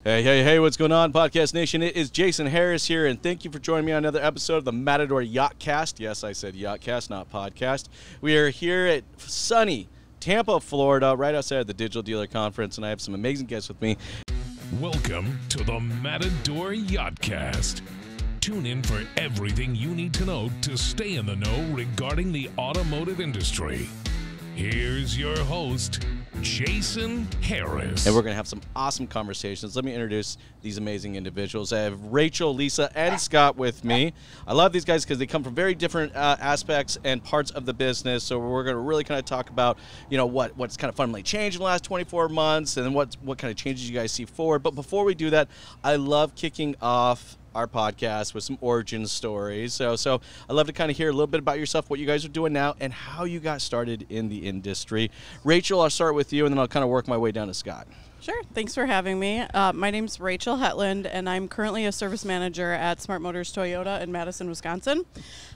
Hey, what's going on, Podcast Nation? It is Jason Harris here, and thank you for joining me on another episode of the Matador Yachtcast. Yes, I said Yachtcast, not podcast. We are here at sunny Tampa, Florida, right outside the Digital Dealer Conference, and I have some amazing guests with me. Welcome to the Matador Yachtcast. Tune in for everything you need to know to stay in the know regarding the automotive industry. Here's your host, Jason Harris. And we're going to have some awesome conversations. Let me introduce these amazing individuals. I have Rachel, Lisa, and Scott with me. I love these guys because they come from very different aspects and parts of the business. So we're going to really kind of talk about, what's kind of fundamentally changed in the last 24 months and then what kind of changes you guys see forward. But before we do that, I love kicking off our podcast with some origin stories. So I'd love to kind of hear a little bit about yourself, what you guys are doing now, and how you got started in the industry. Rachel, I'll start with you, and then I'll kind of work my way down to Scott. Sure. Thanks for having me. My name's Rachel Hetland, and I'm currently a service manager at Smart Motors Toyota in Madison, Wisconsin.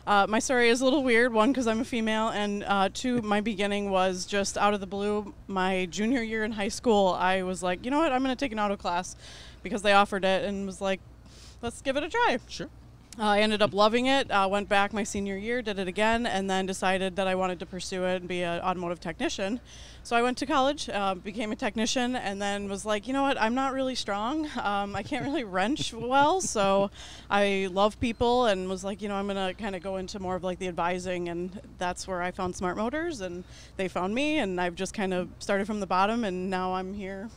My story is a little weird, one, because I'm a female, and two, my beginning was just out of the blue. My junior year in high school, I was like, you know what, I'm going to take an auto class because they offered it, and was like, let's give it a try. Sure. I ended up loving it, went back my senior year, did it again, and then decided that I wanted to pursue it and be an automotive technician. So I went to college, became a technician, and then was like, you know what, I'm not really strong. I can't really wrench well, so I love people and was like, I'm going to kind of go into more of like the advising, and that's where I found Smart Motors, and they found me, and I've just kind of started from the bottom, and now I'm here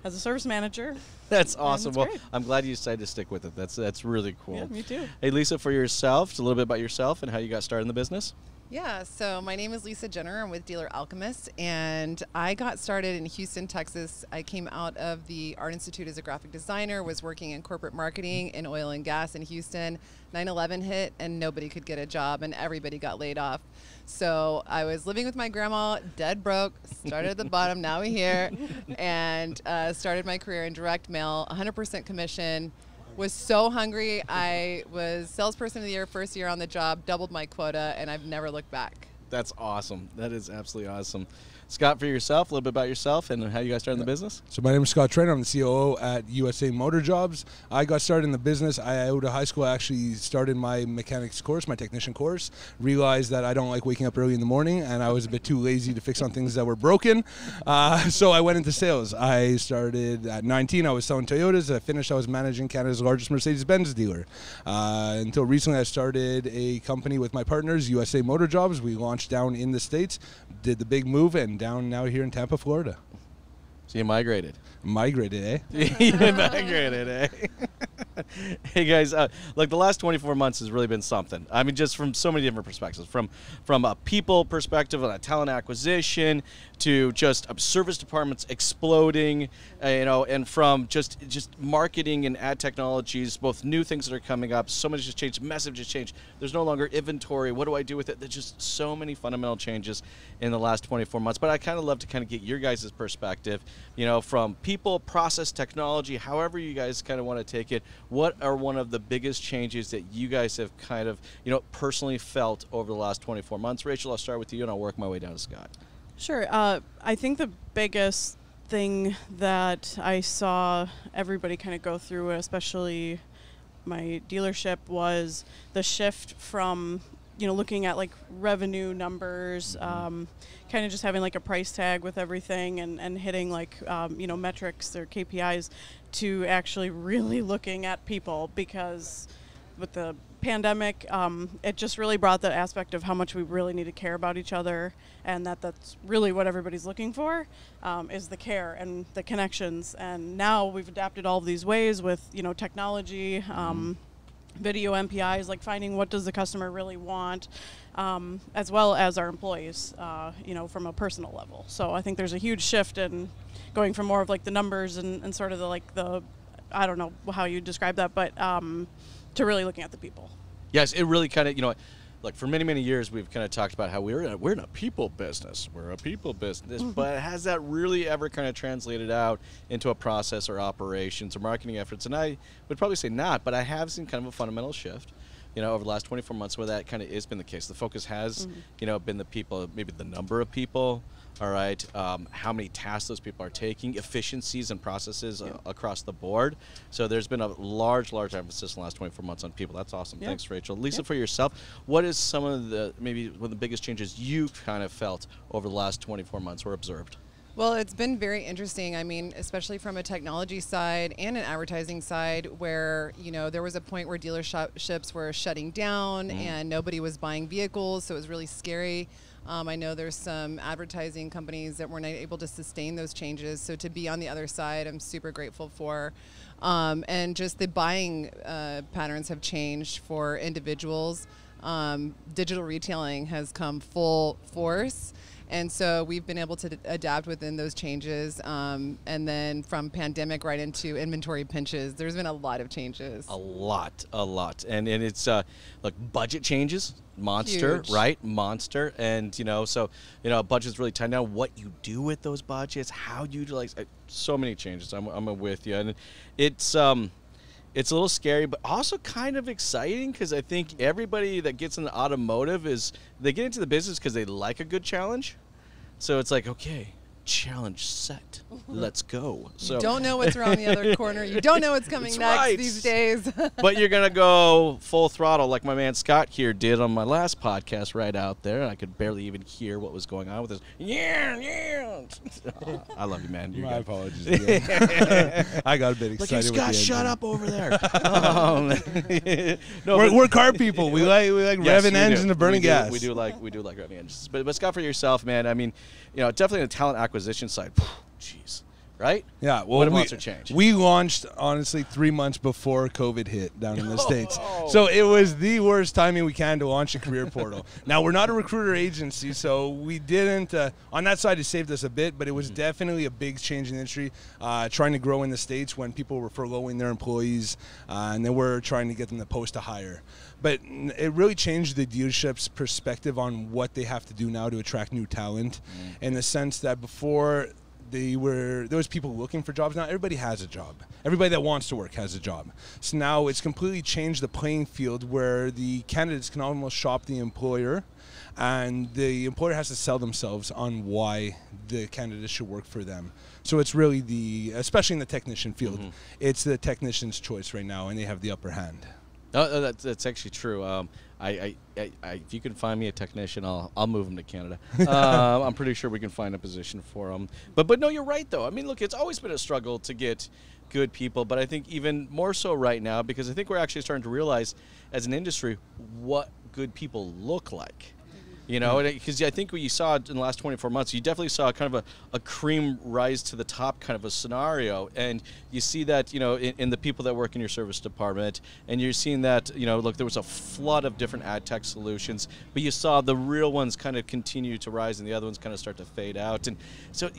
as a service manager. That's awesome. Well, great. I'm glad you decided to stick with it. That's really cool. Yeah, me too. Hey, Lisa, for yourself, just a little bit about yourself and how you got started in the business. Yeah, so my name is Lisa Jenner. I'm with Dealer Alchemist, and I got started in Houston, Texas. I came out of the Art Institute as a graphic designer, was working in corporate marketing in oil and gas in Houston. 9/11 hit, and nobody could get a job, and everybody got laid off. So I was living with my grandma, dead broke, started at the bottom, now we're here, and started my career in direct mail, 100% commission. Was so hungry. I was salesperson of the year, first year on the job, doubled my quota, and I've never looked back. That's awesome. That is absolutely awesome. Scott, for yourself, a little bit about yourself and how you got started in the business. So my name is Scott Trainor. I'm the COO at USA Motor Jobs. I got started in the business. Out of high school, I actually started my mechanics course, my technician course. Realized that I don't like waking up early in the morning, and I was a bit too lazy to fix on things that were broken. So I went into sales. I started at 19. I was selling Toyotas. I finished. I was managing Canada's largest Mercedes-Benz dealer. Until recently, I started a company with my partners, USA Motor Jobs. We launched down in the States, did the big move, and down now here in Tampa, Florida. So you migrated. Migrated, eh? You migrated, eh? Hey guys, look, the last 24 months has really been something. I mean, just from so many different perspectives, from a people perspective, on a talent acquisition, to just service departments exploding, and from just marketing and ad technologies, both new things that are coming up. So much has changed. Message has changed. There's no longer inventory. What do I do with it? There's just so many fundamental changes in the last 24 months. But I kind of love to kind of get your guys' perspective, from people, process, technology, however you guys kind of want to take it. What are one of the biggest changes that you guys have kind of, personally felt over the last 24 months? Rachel, I'll start with you, and I'll work my way down to Scott. Sure. I think the biggest thing that I saw everybody kind of go through, especially my dealership, was the shift from looking at like revenue numbers, kind of just having like a price tag with everything and hitting like, metrics or KPIs, to actually really looking at people, because with the pandemic, it just really brought the aspect of how much we really need to care about each other, and that's really what everybody's looking for, is the care and the connections. And now we've adapted all of these ways with, technology, video MPIs, like finding what does the customer really want, as well as our employees, from a personal level. So I think there's a huge shift in going from more of like the numbers and sort of the I don't know how you describe that, but to really looking at the people. Yes, it really kind of, look, for many, many years we've kind of talked about how we're in a people business. We're a people business, but has that really ever kind of translated out into a process or operations or marketing efforts? And I would probably say not, but I have seen kind of a fundamental shift. over the last 24 months where that kind of has been the case. The focus has, been the people, maybe the number of people, all right, how many tasks those people are taking, efficiencies and processes across the board. So there's been a large emphasis in the last 24 months on people. That's awesome. Yeah. Thanks, Rachel. Lisa, for yourself, what is some of the, maybe one of the biggest changes you kind of felt over the last 24 months or observed? Well, it's been very interesting. I mean, especially from a technology side and an advertising side where, there was a point where dealerships were shutting down and nobody was buying vehicles, so it was really scary. I know there's some advertising companies that were not able to sustain those changes, so to be on the other side, I'm super grateful for. And just the buying patterns have changed for individuals. Digital retailing has come full force. And so we've been able to adapt within those changes. And then from pandemic right into inventory pinches, there's been a lot of changes. A lot. And it's, look, budget changes, monster, Huge. right? Monster. And, so, budget's really tied down. What you do with those budgets, how you utilize, so many changes. I'm with you. And it's a little scary, but also kind of exciting because I think everybody that gets into automotive they get into the business because they like a good challenge. So it's like, okay, challenge set. Let's go. So You don't know what's around the other corner. You don't know what's coming That's next right. these days. But you're going to go full throttle like my man Scott here did on my last podcast right out there. I could barely even hear what was going on with this. Yeah. I love you, man. My apologies. Again. I got a bit excited. Like, hey, Scott, shut up over there. We're car people. We like Yes, revving we engines do. and burning gas. We do like revving engines. But Scott, for yourself, man, I mean, definitely on the talent acquisition side, jeez, right? Yeah, well, What a monster change. We launched, honestly, 3 months before COVID hit down in the States. So it was the worst timing we can to launch a career portal. Now, we're not a recruiter agency, so we didn't, on that side, it saved us a bit, but it was definitely a big change in the industry, trying to grow in the States when people were furloughing their employees, and then we're trying to get them to post to hire. But it really changed the dealership's perspective on what they have to do now to attract new talent, in the sense that before there was people looking for jobs. Now everybody has a job. Everybody that wants to work has a job. So now it's completely changed the playing field where the candidates can almost shop the employer, and the employer has to sell themselves on why the candidate should work for them. So it's really especially in the technician field, it's the technician's choice right now, and they have the upper hand. Oh, that's actually true. If you can find me a technician, I'll move him to Canada. I'm pretty sure we can find a position for him. But no, you're right though. I mean, look, it's always been a struggle to get good people, but I think even more so right now because I think we're actually starting to realize as an industry what good people look like. Because I think what you saw in the last 24 months, you definitely saw kind of a cream rise to the top kind of a scenario. And you see that, in the people that work in your service department. And you're seeing that, look, there was a flood of different ad tech solutions. But you saw the real ones kind of continue to rise and the other ones kind of start to fade out. And so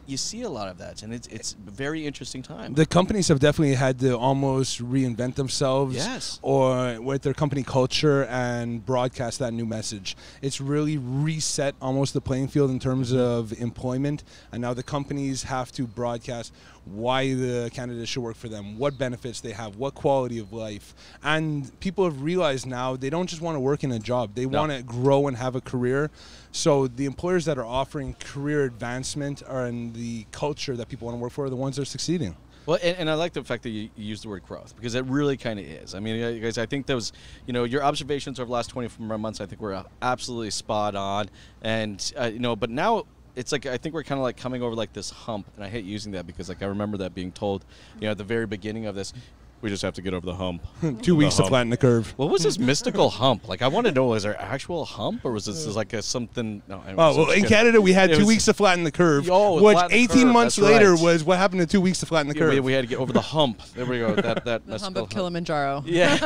you see a lot of that. And it's a very interesting time. The companies have definitely had to almost reinvent themselves or with their company culture and broadcast that new message. It's really reset almost the playing field in terms of employment, and now the companies have to broadcast why the candidates should work for them, what benefits they have, what quality of life. And people have realized now they don't just want to work in a job, they want to grow and have a career. So the employers that are offering career advancement and the culture that people want to work for are the ones that are succeeding. Well, and I like the fact that you use the word growth because it really kind of is. I mean, you guys, I think those, your observations over the last 24 months, I think were absolutely spot on. And, but now it's like, I think we're kind of like coming over like this hump. And I hate using that because like I remember that being told, at the very beginning of this, we just have to get over the hump. 2 weeks to flatten the curve. What was this mystical hump? Like, I want to know, was there actual hump or was this like something? No, well, in Canada, we had 2 weeks to flatten the curve, which 18 months later was what happened to 2 weeks to flatten the curve. We had to get over the hump. There we go. That the hump of Kilimanjaro. Yes,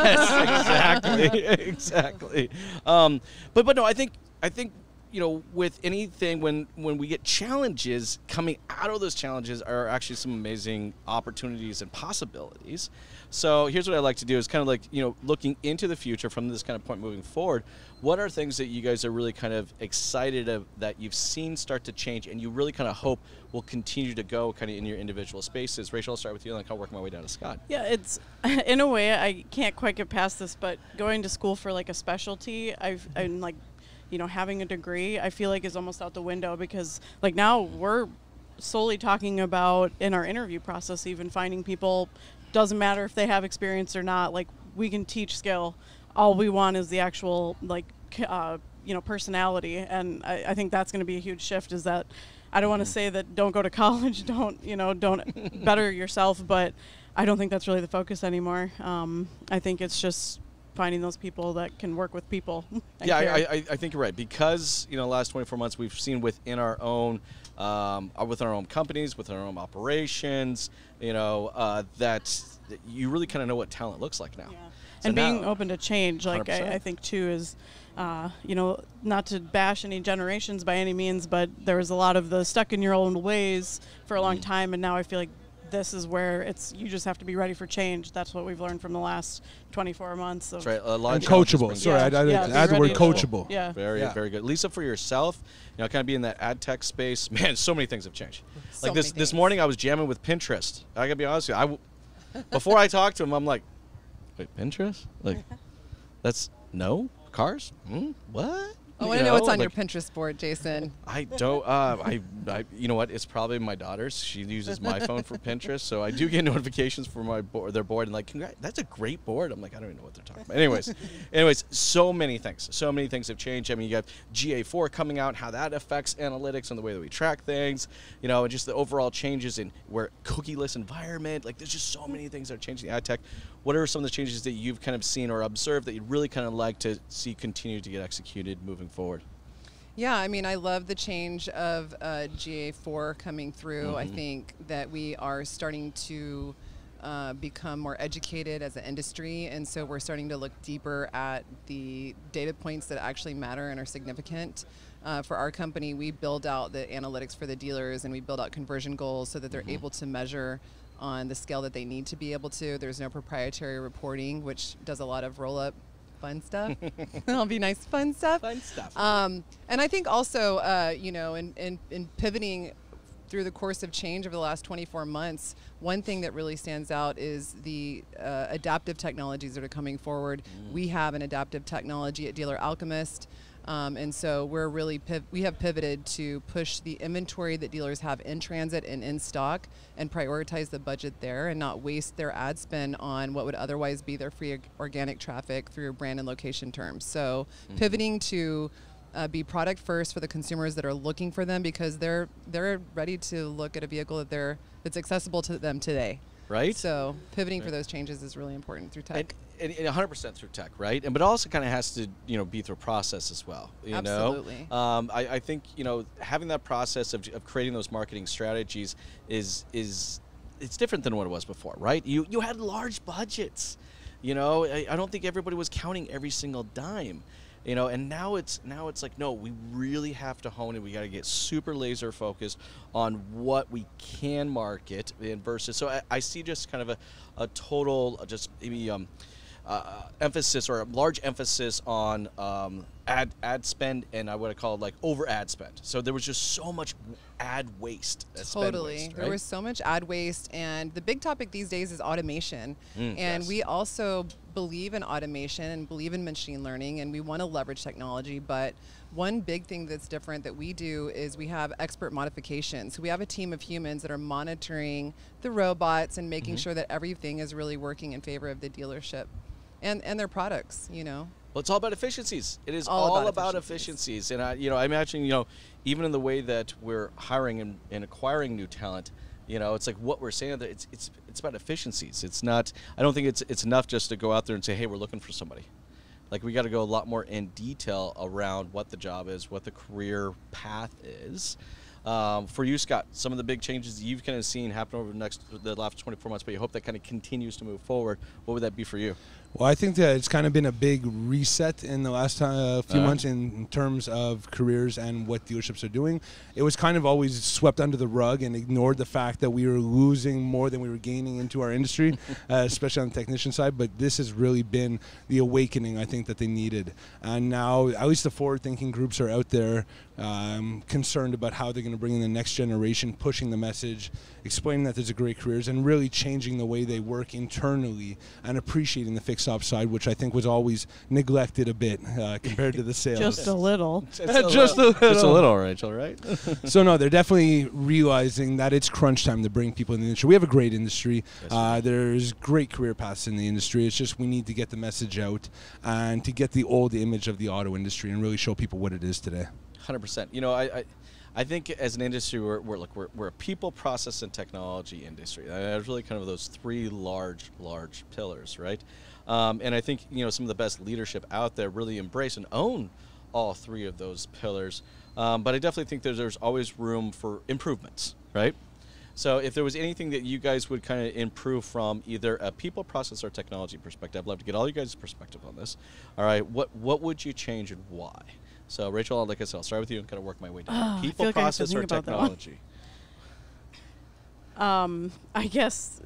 exactly. But no, I think with anything, when we get challenges, coming out of those challenges are actually some amazing opportunities and possibilities. So here's what I like to do is kind of like, looking into the future from this kind of point moving forward, what are things that you guys are really kind of excited of that you've seen start to change and you really kind of hope will continue to go kind of in your individual spaces? Rachel, I'll start with you and I'll work my way down to Scott. Yeah, it's, in a way, I can't quite get past this, but going to school for like a specialty, I'm like, having a degree, I feel like is almost out the window, because like now we're solely talking about, in our interview process, even finding people, doesn't matter if they have experience or not, like we can teach skill. All we want is the actual personality. And I think that's going to be a huge shift, is that I don't want to say that don't go to college, don't better yourself, but I don't think that's really the focus anymore. I think it's just finding those people that can work with people. Yeah, I think you're right, because the last 24 months we've seen within our own companies, with our own operations, that you really kind of know what talent looks like now. Yeah. So and being open to change, like 100%. I think too is, not to bash any generations by any means, but there was a lot of the stuck in your own ways for a long time, and now I feel like this is where you just have to be ready for change. That's what we've learned from the last 24 months. That's right. A lot and of coachable. Sorry, I'd add the word coachable. Yeah. Very good. Lisa, for yourself, kind of be in that ad tech space, man, so many things have changed. So like many this things. morning I was jamming with Pinterest. I gotta be honest with you. Before I talked to him, I'm like, wait, Pinterest? Like, that's cars? What? I want to know what's on your Pinterest board, Jason. I don't. You know what? It's probably my daughter's. She uses my phone for Pinterest, so I do get notifications for their board, and like, congrats, that's a great board. I'm like, I don't even know what they're talking about. Anyways, so many things have changed. I mean, you have GA4 coming out, how that affects analytics and the way that we track things, and just the overall changes in where cookieless environment. Like, there's just so many things that are changing in ad tech. What are some of the changes that you've kind of seen or observed that you'd really kind of like to see continue to get executed moving forward? Yeah, I mean, I love the change of GA4 coming through. I think that we are starting to become more educated as an industry, and so we're starting to look deeper at the data points that actually matter and are significant. For our company, we build out the analytics for the dealers, and we build out conversion goals so that they're able to measure on the scale that they need to be able to. There's no proprietary reporting, which does a lot of roll-up fun stuff. It'll be nice fun stuff. And I think also, in pivoting through the course of change over the last 24 months, one thing that really stands out is the adaptive technologies that are coming forward. We have an adaptive technology at Dealer Alchemist. And so we're really we have pivoted to push the inventory that dealers have in transit and in stock and prioritize the budget there and not waste their ad spend on what would otherwise be their free organic traffic through brand and location terms. So pivoting to be product first for the consumers that are looking for them, because they're ready to look at a vehicle that's accessible to them today. Right. So pivoting for those changes is really important through tech. And 100% through tech, right? But it also kind of has to, be through process as well. Absolutely. I think, having that process of creating those marketing strategies is it's different than what it was before, right? You had large budgets. I don't think everybody was counting every single dime. And now it's like, no, we really have to hone it. We got to get super laser focused on what we can market versus. So I see just kind of a total, just maybe emphasis or a large emphasis on ad spend, and I would call it like over ad spend. So there was just so much ad waste. Totally. Waste, right? There was so much ad waste, and the big topic these days is automation. And yes. we also believe in automation and believe in machine learning, and we want to leverage technology. But one big thing that's different that we do is we have expert modification. So we have a team of humans that are monitoring the robots and making sure that everything is really working in favor of the dealership and their products, Well, it's all about efficiencies. It is all about efficiencies. And I imagine, even in the way that we're hiring and acquiring new talent, it's like what we're saying that it's about efficiencies. It's not. I don't think it's enough just to go out there and say, hey, we're looking for somebody. Like, we got to go a lot more in detail around what the job is, what the career path is. For you, Scott, some of the big changes you've kind of seen happen over the last 24 months, but you hope that kind of continues to move forward. What would that be for you? Well, I think that it's kind of been a big reset in the last few months in terms of careers and what dealerships are doing. It was kind of always swept under the rug and ignored the fact that we were losing more than we were gaining into our industry, especially on the technician side. But this has really been the awakening, I think, that they needed. And now, at least the forward-thinking groups are out there concerned about how they're going to bring in the next generation, pushing the message, explaining that there's a great careers, and really changing the way they work internally and appreciating the fixed ops side, which I think was always neglected a bit compared to the sales. Just a little. Just a little, Rachel, right? So no, they're definitely realizing that it's crunch time to bring people in the industry. We have a great industry. There's great career paths in the industry. It's just we need to get the message out and to get the old image of the auto industry and really show people what it is today. 100%. You know, I think as an industry, we're a people, process, and technology industry. There's really kind of those three large pillars, right? And I think, you know, some of the best leadership out there really embrace and own all three of those pillars. But I definitely think there's always room for improvements, right? So if there was anything that you guys would kind of improve from either a people, process, or technology perspective, I'd love to get all you guys' perspective on this. All right, what would you change and why? So Rachel, like I said, I'll start with you and kind of work my way down. People, process, or technology? I guess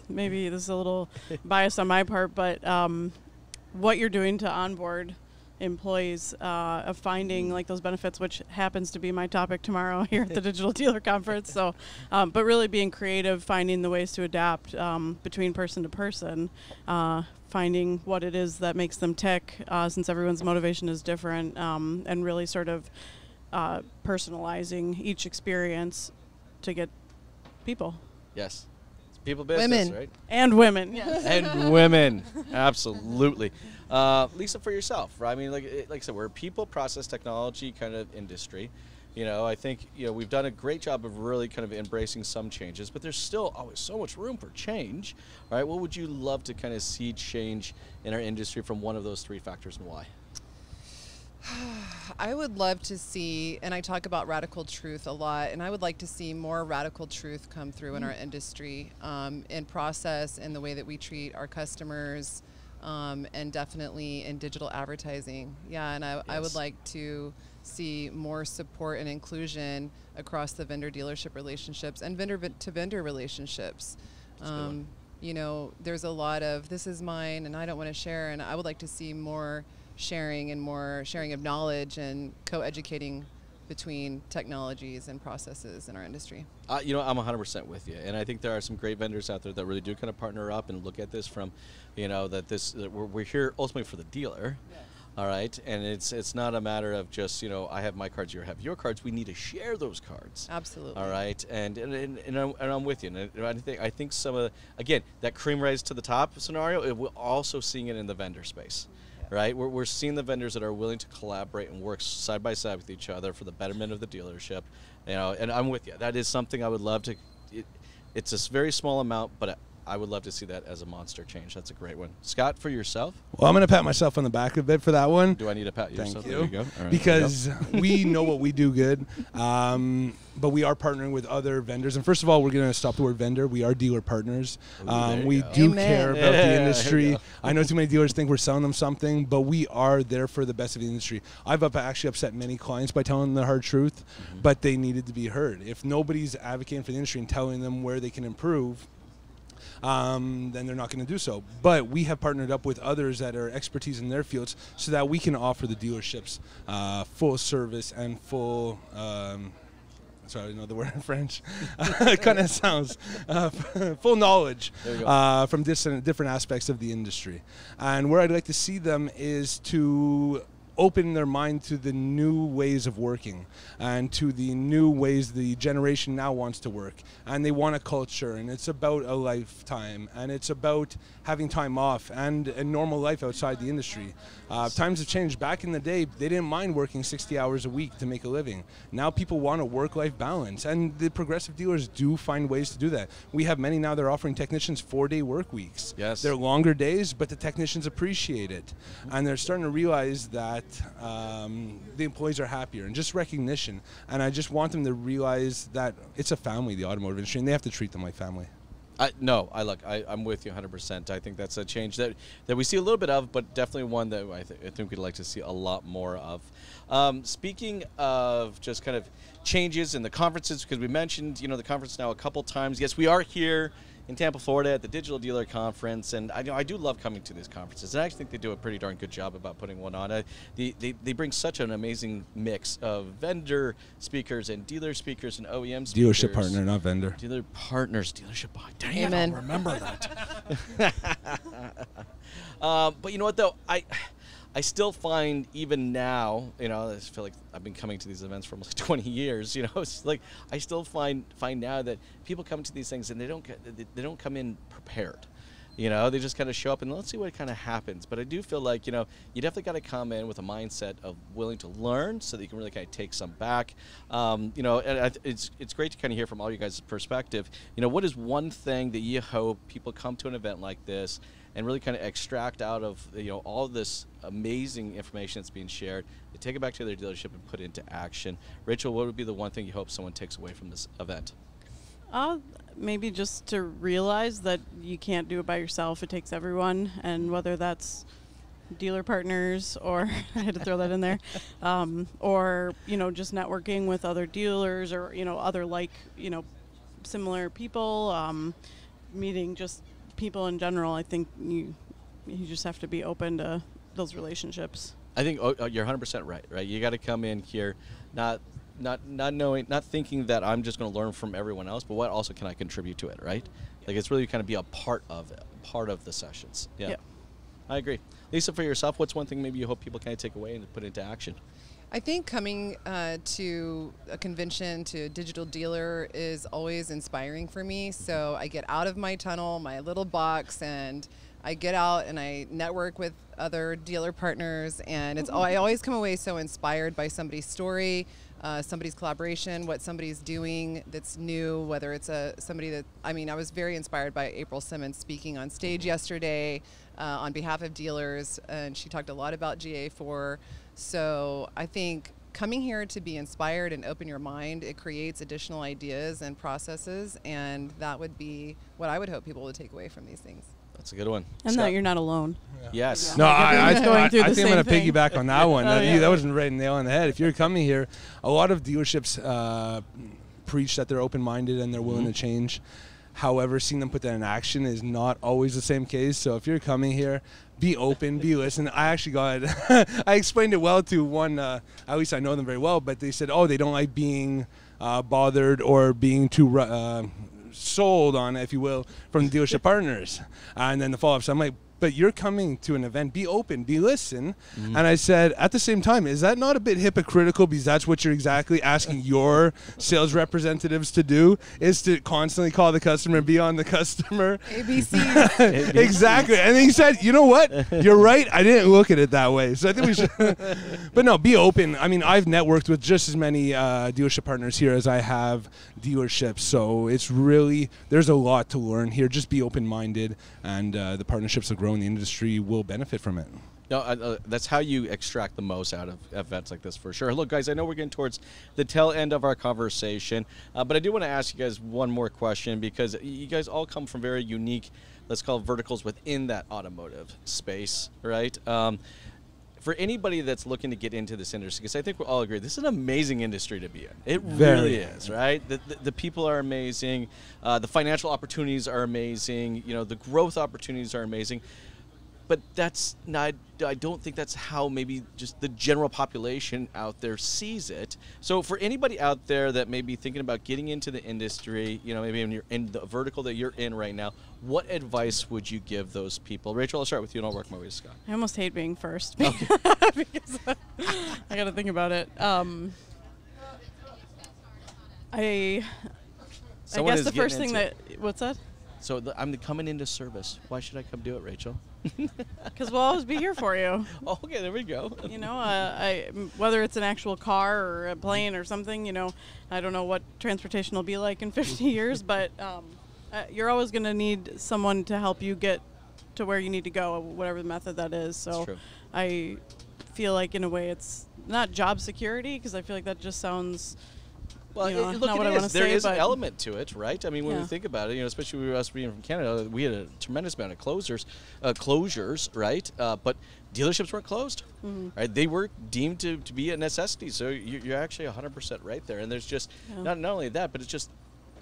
maybe this is a little biased on my part, but what you're doing to onboard employees, of finding like those benefits, which happens to be my topic tomorrow here at the Digital Dealer Conference. So, but really being creative, finding the ways to adapt between person to person, finding what it is that makes them tick, since everyone's motivation is different, and really sort of personalizing each experience to get people. Yes. It's people business, women. right? And women, yes. And women, absolutely. Lisa, for yourself, right? I mean, like I said, we're a people, process, technology kind of industry. You know, I think, you know, we've done a great job of really kind of embracing some changes, but there's still always so much room for change. All right, what would you love to kind of see change in our industry from one of those three factors, and why? I would love to see, and I talk about radical truth a lot, and I would like to see more radical truth come through in our industry, in process, in the way that we treat our customers, and definitely in digital advertising. Yeah, and I would like to see more support and inclusion across the vendor-dealership relationships and vendor-to-vendor relationships. You know, there's a lot of, this is mine and I don't want to share, and I would like to see more sharing and more sharing of knowledge and co-educating between technologies and processes in our industry. You know, I'm 100% with you, and I think there are some great vendors out there that really do kind of partner up and look at this from, you know, that we're here ultimately for the dealer. Yes. All right, and it's not a matter of just, you know, I have my cards, you have your cards. We need to share those cards. Absolutely. All right, and I'm with you. And I think some of again, that cream rise to the top scenario, we're also seeing it in the vendor space. Right, we're seeing the vendors that are willing to collaborate and work side by side with each other for the betterment of the dealership. You know, and I'm with you. That is something I would love to. It's a very small amount, but I would love to see that as a monster change. That's a great one. Scott, for yourself? Well, I'm going to pat myself on the back a bit for that one. Do I need to pat yourself? Thank you. There you go. All right, because we know what we do good, but we are partnering with other vendors. And first of all, we're going to stop the word vendor. We are dealer partners. We do care about the industry. I know too many dealers think we're selling them something, but we are there for the best of the industry. I've actually upset many clients by telling them the hard truth, but they needed to be heard. If nobody's advocating for the industry and telling them where they can improve, then they're not going to do so. But we have partnered up with others that are expertise in their fields so that we can offer the dealerships full service and full, sorry, I don't know the word in French, it kind of sounds, full knowledge from different aspects of the industry. And where I'd like to see them is to open their mind to the new ways of working and to the new ways the generation now wants to work. And they want a culture, and it's about a lifetime, and it's about having time off and a normal life outside the industry. Times have changed. Back in the day, they didn't mind working 60 hours a week to make a living. Now people want a work-life balance, and the progressive dealers do find ways to do that. We have many now that are offering technicians 4-day work weeks. Yes. They're longer days, but the technicians appreciate it. And they're starting to realize that the employees are happier, and just recognition. And I just want them to realize that it's a family, the automotive industry, and they have to treat them like family. I'm with you 100%. I think that's a change that we see a little bit of, but definitely one that I think we'd like to see a lot more of. Speaking of just kind of changes in the conferences, because we mentioned, the conference now a couple times. Yes, we are here in Tampa, Florida at the Digital Dealer Conference, and I do love coming to these conferences, and I actually think they do a pretty darn good job about putting one on. They bring such an amazing mix of vendor speakers and dealer speakers and OEM speakers. Dealership partner, not vendor. Dealer partners, dealership partner. Dang Amen. it, I'll remember that. But you know what, though? I still find even now, I feel like I've been coming to these events for almost 20 years. It's like I still find now that people come to these things and they don't come in prepared. They just kind of show up and let's see what kind of happens. But I do feel like you definitely got to come in with a mindset of willing to learn so that you can really kind of take some back. And it's great to kind of hear from all you guys' perspective. What is one thing that you hope people come to an event like this and really kind of extract out of all this amazing information that's being shared, they take it back to their dealership and put it into action? Rachel, what would be the one thing you hope someone takes away from this event? Maybe just to realize that you can't do it by yourself. It takes everyone, and whether that's dealer partners or I had to throw that in there, or just networking with other dealers or other similar people, meeting just people in general. I think you just have to be open to those relationships. I think you're 100% right. You got to come in here not thinking that I'm just going to learn from everyone else, but what also can I contribute to it, right? Like it's really kind of be a part of the sessions. Yeah. I agree. Lisa, for yourself, what's one thing maybe you hope people kind of take away and put into action? I think coming to a convention, to a digital dealer, is always inspiring for me. So I get out of my tunnel, my little box, and I get out and I network with other dealer partners, and I always come away so inspired by somebody's story, somebody's collaboration, what somebody's doing that's new, whether it's I was very inspired by April Simmons speaking on stage yesterday on behalf of dealers, and she talked a lot about GA4. So I think coming here to be inspired and open your mind, it creates additional ideas and processes, and that would be what I would hope people would take away from these things. That's a good one. And Scott? that you're not alone. Yeah. Yes. No, I think I'm going to thing. piggyback on that one. That wasn't right nail on the head. If you're coming here, a lot of dealerships preach that they're open-minded and they're willing to change. However, seeing them put that in action is not always the same case. So if you're coming here, be open, be listen. I actually got I explained it well to one, at least I know them very well, but they said, they don't like being bothered or being too sold on, if you will, from the dealership partners. And then the follow-up, so I'm like, but you're coming to an event, be open, be listen. And I said, at the same time, is that not a bit hypocritical, because that's what you're exactly asking your sales representatives is to constantly call the customer and be on the customer? ABC. Exactly. And then he said, you know what? You're right. I didn't look at it that way. So I think we should. But no, be open. I mean, I've networked with just as many dealership partners here as I have dealerships. So it's really, there's a lot to learn here. Just be open-minded, and the partnerships that grow in the industry will benefit from it. No, that's how you extract the most out of events like this, for sure. Look, guys, I know we're getting towards the tail end of our conversation, but I do want to ask you guys one more question, because you guys all come from very unique, let's call it verticals within that automotive space, right? For anybody that's looking to get into this industry, because I think we all agree, this is an amazing industry to be in. It really is, right? The people are amazing. The financial opportunities are amazing. The growth opportunities are amazing. But that's not, I don't think that's how maybe just the general population out there sees it. So for anybody out there that may be thinking about getting into the industry, maybe in the vertical that you're in right now, what advice would you give those people? Rachel, I'll start with you and I'll work my way to Scott. I almost hate being first. Okay. Because I got to think about it. I guess the first thing what's that? So I'm coming into service. Why should I come do it, Rachel? Because we'll always be here for you. Oh, okay, there we go. Whether it's an actual car or a plane or something, I don't know what transportation will be like in 50 years, but you're always going to need someone to help you get to where you need to go, whatever the method that is. So I feel like in a way it's not job security, because I feel like that just sounds. Well, Look, not what I want to say. There is an but element to it, right? I mean, when we think about it, especially with us being from Canada, we had a tremendous amount of closures, right? But dealerships weren't closed, right? They were deemed to be a necessity. So you're actually 100% right there. And there's just not only that, but it's just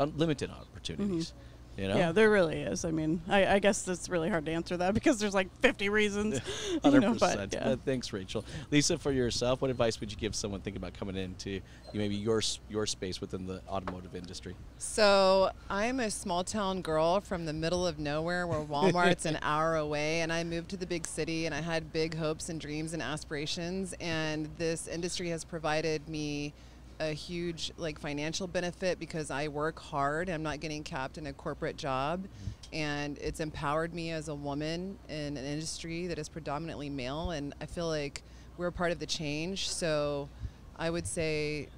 unlimited opportunities. Yeah, there really is. I mean, I guess it's really hard to answer that because there's like 50 reasons. 100%. But thanks, Rachel. Lisa, for yourself, what advice would you give someone thinking about coming into maybe your space within the automotive industry? So I'm a small town girl from the middle of nowhere where Walmart's an hour away, and I moved to the big city, and I had big hopes and dreams and aspirations, and this industry has provided me a huge financial benefit because I work hard. I'm not getting capped in a corporate job, and it's empowered me as a woman in an industry that is predominantly male, and I feel like we're part of the change. So I would say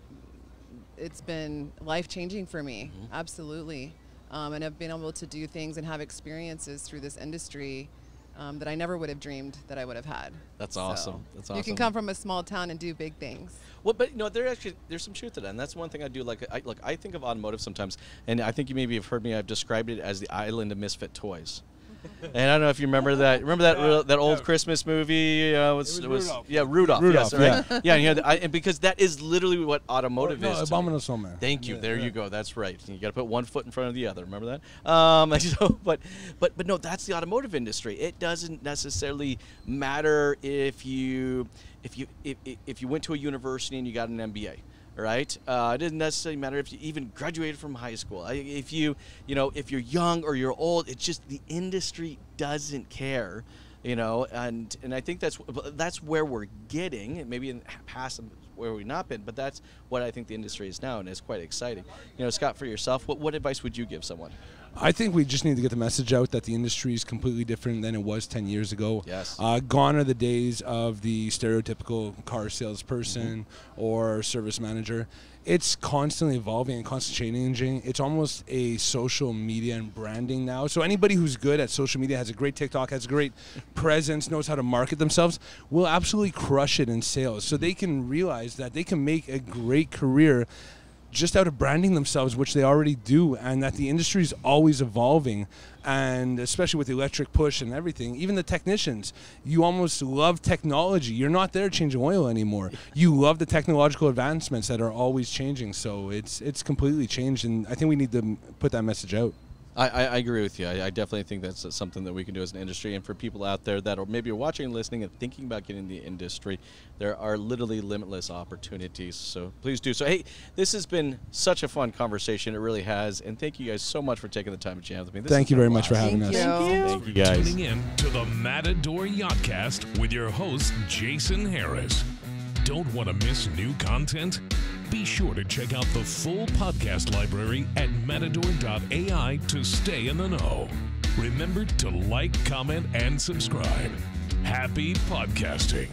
it's been life-changing for me, absolutely. And I've been able to do things and have experiences through this industry that I never would have dreamed that I would have had. That's awesome. That's awesome. You can come from a small town and do big things. Well, but there's some truth to that, and that's one thing I do like. I think of automotive sometimes, and I think you maybe have heard me. I've described it as the island of misfit toys. And I don't know if you remember that. Remember that old Christmas movie? It was Rudolph. Yeah, Rudolph. Rudolph, Yes, right. Yeah, and because that is literally what automotive is. Abominable Snowman. Thank you. Yeah, There yeah. you go. That's right. You got to put one foot in front of the other. Remember that? But no, that's the automotive industry. It doesn't necessarily matter if you went to a university and you got an MBA. Right? It doesn't necessarily matter if you even graduated from high school. If you're young or you're old, it's just the industry doesn't care, and I think that's where we're getting. Maybe in the past where we've not been, but that's what I think the industry is now, and it's quite exciting. Scott, for yourself, what advice would you give someone? I think we just need to get the message out that the industry is completely different than it was 10 years ago. Yes. Gone are the days of the stereotypical car salesperson or service manager. It's constantly evolving and constantly changing. It's almost a social media and branding now. So anybody who's good at social media, has a great TikTok, has a great presence, knows how to market themselves, will absolutely crush it in sales. So they can realize that they can make a great career just out of branding themselves, which they already do, and that the industry is always evolving. And especially with the electric push and everything, even the technicians, you almost love technology. You're not there changing oil anymore. You love the technological advancements that are always changing. So it's completely changed, and I think we need to put that message out. I agree with you. I definitely think that's something that we can do as an industry. And for people out there that are maybe watching and listening and thinking about getting in the industry, there are literally limitless opportunities. So please do. So, hey, this has been such a fun conversation. It really has. And thank you guys so much for taking the time to jam with me. Thank you very much for having us. Thank you, guys. Tuning in to the Matador Yachtcast with your host, Jason Harris. Don't want to miss new content? Be sure to check out the full podcast library at matador.ai to stay in the know. Remember to like, comment, and subscribe. Happy podcasting.